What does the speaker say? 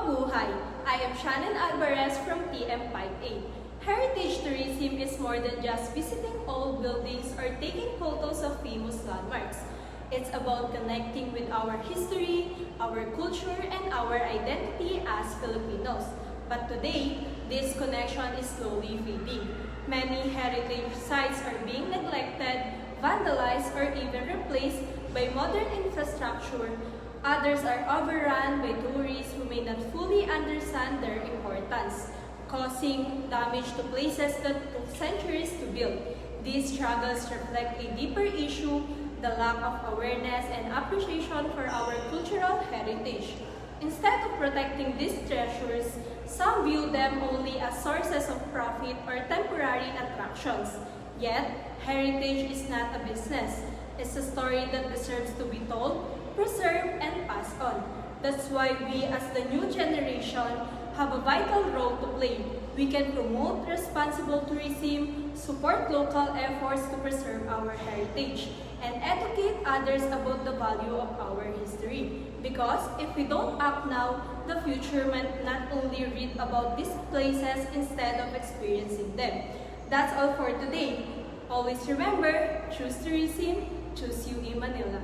Mabuhay! I am Shannon Alvarez from TM58. Heritage tourism is more than just visiting old buildings or taking photos of famous landmarks. It's about connecting with our history, our culture, and our identity as Filipinos. But today, this connection is slowly fading. Many heritage sites are being neglected, vandalized, or even replaced by modern infrastructure. Others are overrun by tourists who may not fully understand their importance, causing damage to places that took centuries to build. These struggles reflect a deeper issue, the lack of awareness and appreciation for our cultural heritage. Instead of protecting these treasures, some view them only as sources of profit or temporary attractions. Yet, heritage is not a business. It's a story that deserves to be told, preserved, and passed on. That's why we as the new generation have a vital role to play. We can promote responsible tourism, support local efforts to preserve our heritage, and educate others about the value of our history. Because if we don't act now, the future might not only read about these places instead of experiencing them. That's all for today. Always remember, choose tourism, choose UA Manila.